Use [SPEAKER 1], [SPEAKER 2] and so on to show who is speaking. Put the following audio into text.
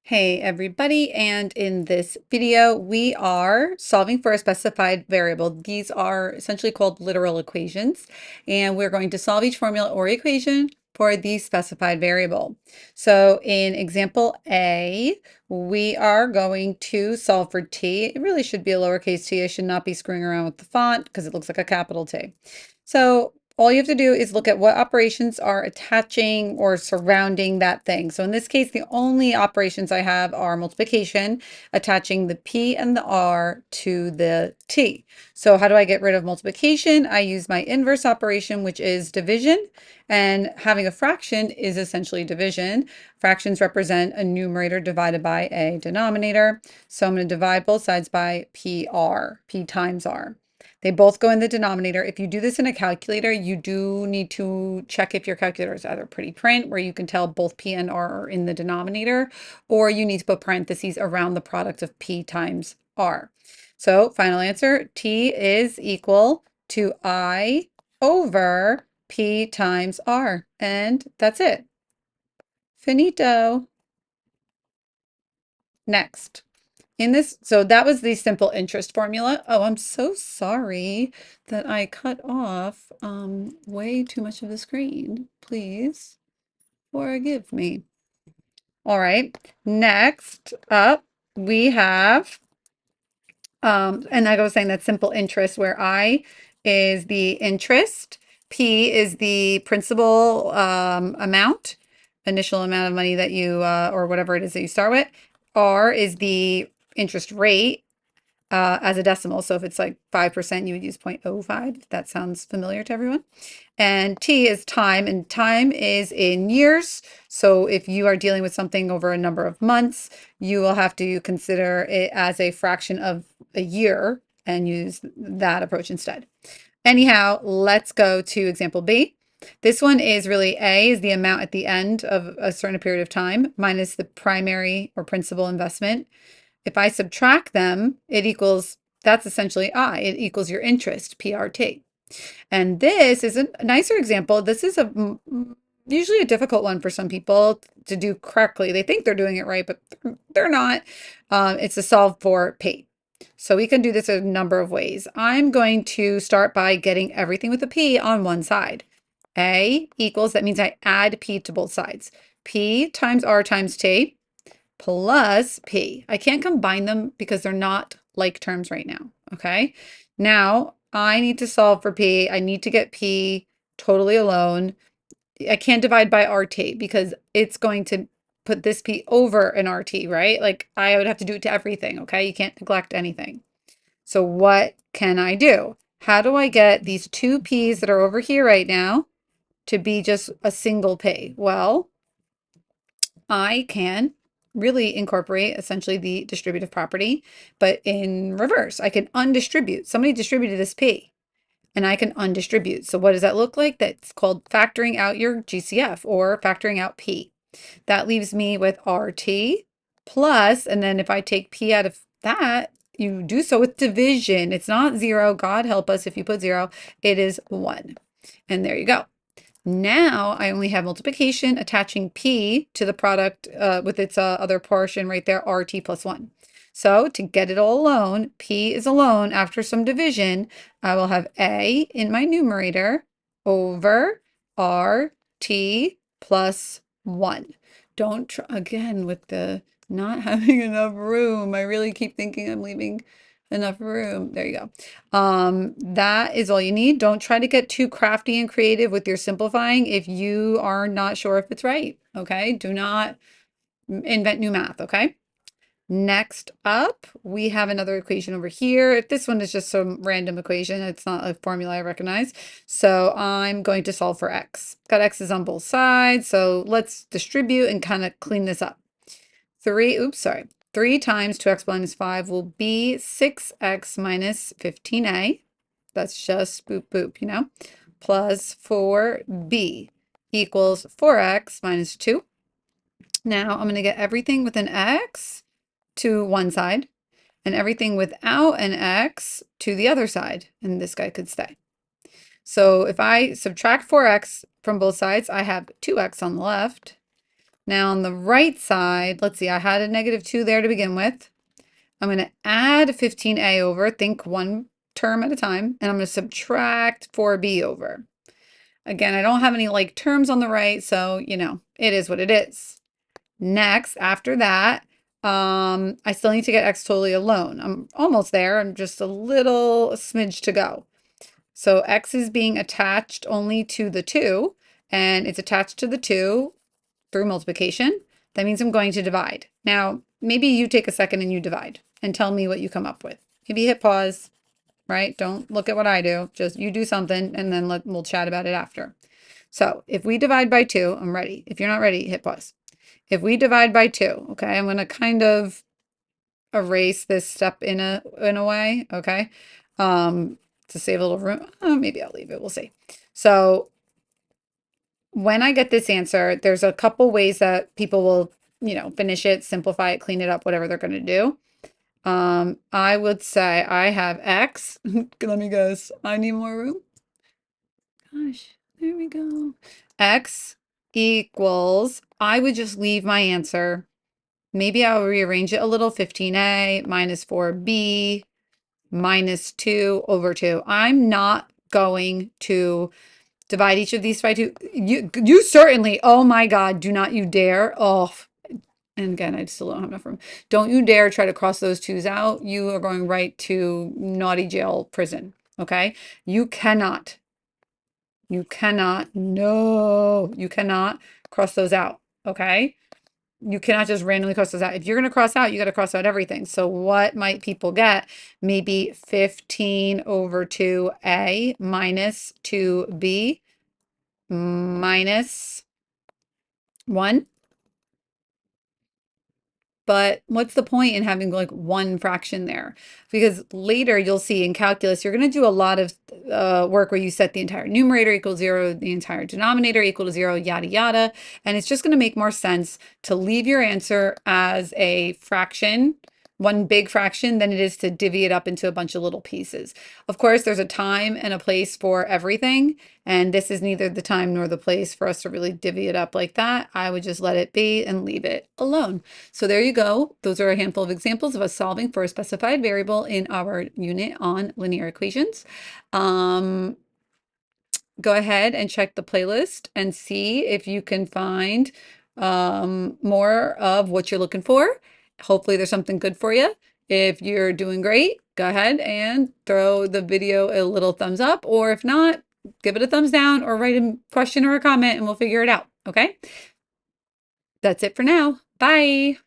[SPEAKER 1] Hey everybody, and in this video we are solving for a specified variable. These are essentially called literal equations, and we're going to solve each formula or equation for the specified variable. So in example A, we are going to solve for t. It really should be a lowercase t. I should not be screwing around with the font because it looks like a capital T. So all you have to do is look at what operations are attaching or surrounding that thing. So in this case, the only operations I have are multiplication, attaching the P and the R to the T. So how do I get rid of multiplication? I use my inverse operation, which is division, and having a fraction is essentially division. Fractions represent a numerator divided by a denominator. So I'm going to divide both sides by PR, P times R. They both go in the denominator. If you do this in a calculator, you do need to check if your calculator is either pretty print, where you can tell both P and R are in the denominator, or you need to put parentheses around the product of P times R. So final answer, T is equal to I over P times R. And that's it. Finito. Next. So that was the simple interest formula. Oh, I'm so sorry that I cut off way too much of the screen. Please forgive me. All right, next up we have, and like I was saying, that simple interest where I is the interest, P is the principal amount, initial amount of money that you, or whatever it is that you start with. R is the interest rate, as a decimal. So if it's like 5%, you would use 0.05, if that sounds familiar to everyone. And T is time, and time is in years. So if you are dealing with something over a number of months, you will have to consider it as a fraction of a year and use that approach instead. Anyhow, let's go to example B. This one is really A is the amount at the end of a certain period of time minus the primary or principal investment. If I subtract them, it equals, that's essentially I. It equals your interest, PRT. And this is a nicer example. This is usually a difficult one for some people to do correctly. They think they're doing it right, but they're not. It's a solve for P. So we can do this a number of ways. I'm going to start by getting everything with a P on one side. A equals, that means I add P to both sides. P times R times T plus P. I can't combine them because they're not like terms right now, okay? Now, I need to solve for P. I need to get P totally alone. I can't divide by RT because it's going to put this P over an RT, right? Like I would have to do it to everything, okay? You can't neglect anything. So what can I do? How do I get these two P's that are over here right now to be just a single P? Well, I can really incorporate essentially the distributive property, but in reverse. I can undistribute. Somebody distributed this P and I can undistribute. So what does that look like? That's called factoring out your GCF or factoring out P. That leaves me with RT plus, and then if I take P out of that, you do so with division. It's not 0. God help us if you put 0. It is 1. And there you go. Now I only have multiplication attaching P to the product with its other portion right there, RT plus 1. So to get it all alone, P is alone after some division, I will have A in my numerator over RT plus 1. Don't try again with the not having enough room. I really keep thinking I'm leaving enough room. There you go. That is all you need. Don't try to get too crafty and creative with your simplifying if you are not sure if it's right. Okay. Do not invent new math. Okay. Next up, we have another equation over here. This one is just some random equation. It's not a formula I recognize. So I'm going to solve for x. Got x's on both sides. So let's distribute and kind of clean this up. 3 times 2x minus 5 will be 6x minus 15a. That's just boop boop, you know, plus 4b equals 4x minus 2. Now I'm going to get everything with an x to one side and everything without an x to the other side. And this guy could stay. So if I subtract 4x from both sides, I have 2x on the left Now on the right side, let's see, I had a negative 2 there to begin with. I'm going to add 15a over, think one term at a time, and I'm going to subtract 4b over. Again, I don't have any like terms on the right, so, it is what it is. Next, after that, I still need to get x totally alone. I'm almost there. I'm just a little smidge to go. So x is being attached only to the 2, and it's attached to the 2 through multiplication. That means I'm going to divide. Now, maybe you take a second and you divide and tell me what you come up with. Maybe hit pause, right? Don't look at what I do. Just you do something and then we'll chat about it after. So if we divide by 2, I'm ready. If you're not ready, hit pause. If we divide by 2, okay, I'm going to kind of erase this step in a way, okay, to save a little room. Maybe I'll leave it. We'll see. So when I get this answer, there's a couple ways that people will, finish it, simplify it, clean it up, whatever they're going to do. I would say I have X. Let me guess. I need more room. Gosh, there we go. X equals, I would just leave my answer. Maybe I'll rearrange it a little. 15a minus 4b minus 2 over 2. I'm not going to divide each of these by 2. You certainly, oh my God, do not you dare. Oh, and again, I still don't have enough room. Don't you dare try to cross those 2's out. You are going right to naughty jail prison. Okay? No, you cannot cross those out. Okay? You cannot just randomly cross those out. If you're going to cross out, you got to cross out everything. So what might people get? Maybe 15 over 2a minus 2b minus 1. But what's the point in having like one fraction there? Because later you'll see in calculus, you're going to do a lot of work where you set the entire numerator equal 0, the entire denominator equal to 0, yada, yada. And it's just going to make more sense to leave your answer as a fraction, one big fraction, than it is to divvy it up into a bunch of little pieces. Of course, there's a time and a place for everything. And this is neither the time nor the place for us to really divvy it up like that. I would just let it be and leave it alone. So there you go. Those are a handful of examples of us solving for a specified variable in our unit on linear equations. Go ahead and check the playlist and see if you can find more of what you're looking for. Hopefully there's something good for you. If you're doing great, go ahead and throw the video a little thumbs up, or if not, give it a thumbs down or write a question or a comment and we'll figure it out. Okay? That's it for now. Bye.